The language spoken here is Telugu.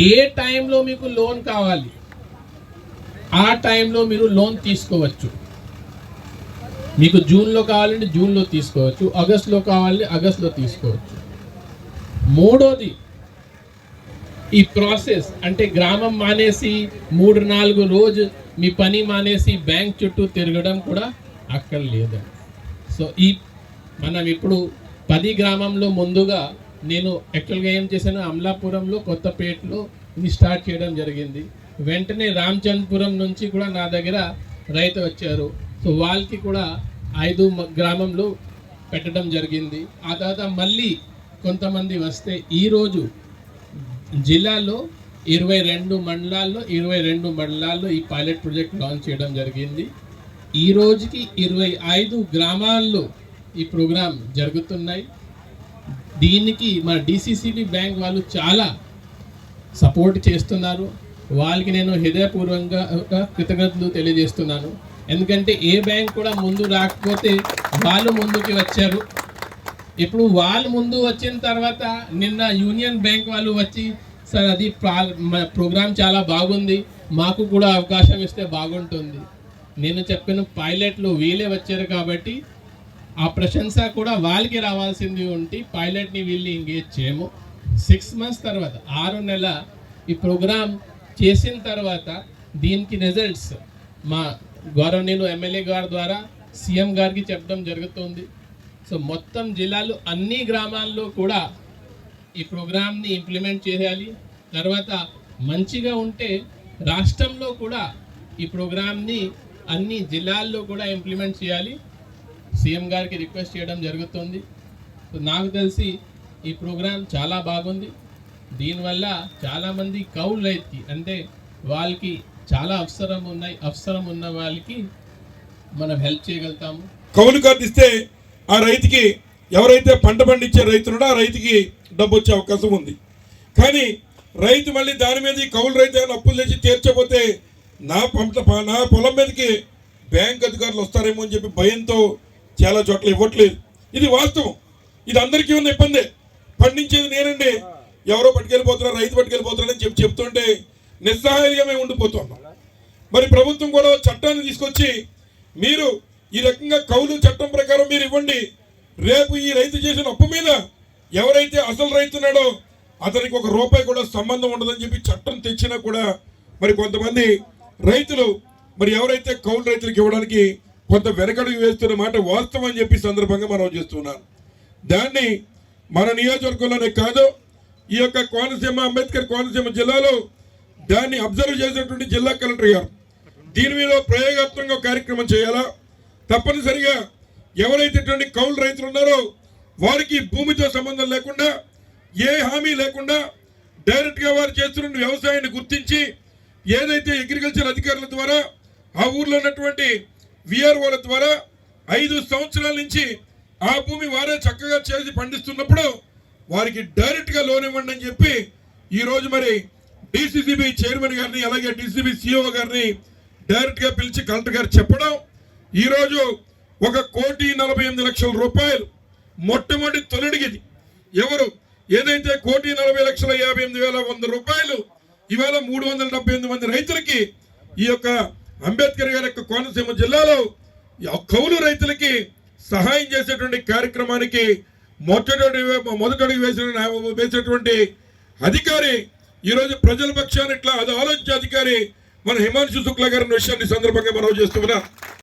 ఏ టైంలో మీకు లోన్ కావాలి ఆ టైంలో మీరు లోన్ తీసుకోవచ్చు. మీకు జూన్లో కావాలంటే జూన్లో తీసుకోవచ్చు, ఆగస్టులో కావాలంటే ఆగస్టులో తీసుకోవచ్చు. మూడోది, ఈ ప్రాసెస్ అంటే గ్రామం మానేసి 3-4 రోజు మీ పని మానేసి బ్యాంక్ చుట్టూ తిరగడం కూడా అక్కడ లేదండి. సో మనం ఇప్పుడు 10 గ్రామంలో ముందుగా నేను యాక్చువల్గా ఏం చేశాను, అమలాపురంలో కొత్తపేటలో ఇది స్టార్ట్ చేయడం జరిగింది. వెంటనే రామచంద్రపురం నుంచి కూడా నా దగ్గర రైతు వచ్చారు. సో వాళ్ళకి కూడా 5 గ్రామంలో పెట్టడం జరిగింది. ఆ తర్వాత మళ్ళీ కొంతమంది వస్తే ఈరోజు జిల్లాలో 22 మండలాల్లో ఈ పైలట్ ప్రాజెక్ట్ లాంచ్ చేయడం జరిగింది. ఈ రోజుకి 25 గ్రామాల్లో ఈ ప్రోగ్రాం జరుగుతున్నాయి. దీనికి మన డిసిసిబి బ్యాంక్ వాళ్ళు చాలా సపోర్ట్ చేస్తున్నారు. వాళ్ళకి నేను హృదయపూర్వకంగా కృతజ్ఞతలు తెలియజేస్తున్నాను. ఎందుకంటే ఏ బ్యాంక్ కూడా ముందు రాకపోతే వాళ్ళు ముందుకి వచ్చారు. ఇప్పుడు వాళ్ళు ముందు వచ్చిన తర్వాత నిన్న యూనియన్ బ్యాంక్ వాళ్ళు వచ్చి, సార్ అది ప్రోగ్రాం చాలా బాగుంది, మాకు కూడా అవకాశం ఇస్తే బాగుంటుంది. నేను చెప్పిన పైలట్లు వీళ్ళే వచ్చారు కాబట్టి ఆ ప్రశంస కూడా వాళ్ళకి రావాల్సింది ఉంటే పైలట్ని వీళ్ళు ఎంగేజ్ చేయము. 6 months తర్వాత 6 నెలల ఈ ప్రోగ్రాం చేసిన తర్వాత దీనికి రిజల్ట్స్ మా గౌరవనీయులు ఎమ్మెల్యే గారి ద్వారా సీఎం గారికి చెప్పడం జరుగుతుంది. సో మొత్తం జిల్లాలో అన్ని గ్రామాల్లో కూడా ఈ ప్రోగ్రామ్ని ఇంప్లిమెంట్ చేయాలి. తర్వాత మంచిగా ఉంటే రాష్ట్రంలో కూడా ఈ ప్రోగ్రామ్ని అన్ని జిల్లాల్లో కూడా ఇంప్లిమెంట్ చేయాలి. సీఎం గారికి రిక్వెస్ట్ చేయడం జరుగుతుంది. సో నాకు తెలిసి ఈ ప్రోగ్రాం చాలా బాగుంది. దీనివల్ల చాలామంది కౌలు రైతుకి అంటే వాళ్ళకి చాలా అవసరం ఉన్న వాళ్ళకి మనం హెల్ప్ చేయగలుగుతాము. కౌలు కార్డు ఇస్తే ఆ రైతుకి ఎవరైతే పంట పండించే రైతులుడో ఆ రైతుకి డబ్బు వచ్చే అవకాశం ఉంది. కానీ రైతు మళ్ళీ దాని మీద కౌలు రైతు ఏమైనా అప్పులు తెచ్చి తీర్చకపోతే నా పొలం మీదకి బ్యాంక్ అధికారులు వస్తారేమో అని చెప్పి భయంతో చాలా చోట్ల ఇవ్వట్లేదు. ఇది వాస్తవం. ఇది అందరికీ ఉన్న ఇబ్బందే. పండించేది నేనండి, ఎవరో పట్టుకెళ్ళిపోతున్నారు, రైతు పట్టుకెళ్ళిపోతున్నారని చెప్తుంటే నిస్సహాయంగా మేము ఉండిపోతున్నాం. మరి ప్రభుత్వం కూడా చట్టాన్ని తీసుకొచ్చి మీరు ఈ రకంగా కౌలు చట్టం ప్రకారం మీరు ఇవ్వండి. రేపు ఈ రైతు చేసిన అప్పు మీద ఎవరైతే అసలు రైతున్నాడో అతనికి ₹1 కూడా సంబంధం ఉండదని చెప్పి చట్టం తెచ్చినా కూడా మరి కొంతమంది రైతులు మరి ఎవరైతే కౌలు రైతులకు ఇవ్వడానికి కొంత వెనకడుగు వేస్తున్న మాట వాస్తవం అని చెప్పి సందర్భంగా మనం చేస్తున్నాను. దాన్ని మన నియోజకవర్గంలోనే కాదు, ఈ యొక్క కోనసీమ అంబేద్కర్ కోనసీమ జిల్లాలో దాన్ని అబ్జర్వ్ చేసినటువంటి జిల్లా కలెక్టర్ గారు దీని మీద ప్రయోగాత్మకంగా కార్యక్రమం చేయాలా. తప్పనిసరిగా ఎవరైతే కౌలు రైతులు ఉన్నారో వారికి భూమితో సంబంధం లేకుండా, ఏ హామీ లేకుండా డైరెక్ట్గా వారు చేస్తున్న వ్యవసాయాన్ని గుర్తించి ఏదైతే అగ్రికల్చర్ అధికారుల ద్వారా ఆ ఊర్లో ఉన్నటువంటి విఆర్ఓల ద్వారా 5 సంవత్సరాల నుంచి ఆ భూమి వారే చక్కగా చేసి పండిస్తున్నప్పుడు వారికి డైరెక్ట్గా లోన్ ఇవ్వండి అని చెప్పి ఈరోజు మరి డిసిసిబి చైర్మన్ గారిని అలాగే డిసిసిబి సిఇఓ గారిని డైరెక్ట్గా పిలిచి కలెక్టర్ గారు చెప్పడం, ఈరోజు ₹1,48,00,000 మొట్టమొదటి తొలడిగిది. ఎవరు ఏదైతే ₹1,40,58,100 ఇవాళ 378 మంది రైతులకి ఈ యొక్క అంబేద్కర్ గారి యొక్క కోనసీమ జిల్లాలో కౌలు రైతులకి సహాయం చేసేటువంటి కార్యక్రమానికి మొదటడుగు వేసినటువంటి అధికారి ఈరోజు ప్రజల పక్షాన్ని ఇట్లా అది ఆలోచించే అధికారి మన హిమాంశు శుక్లా గారి విషయాన్ని సందర్భంగా మనం చేస్తున్నాం.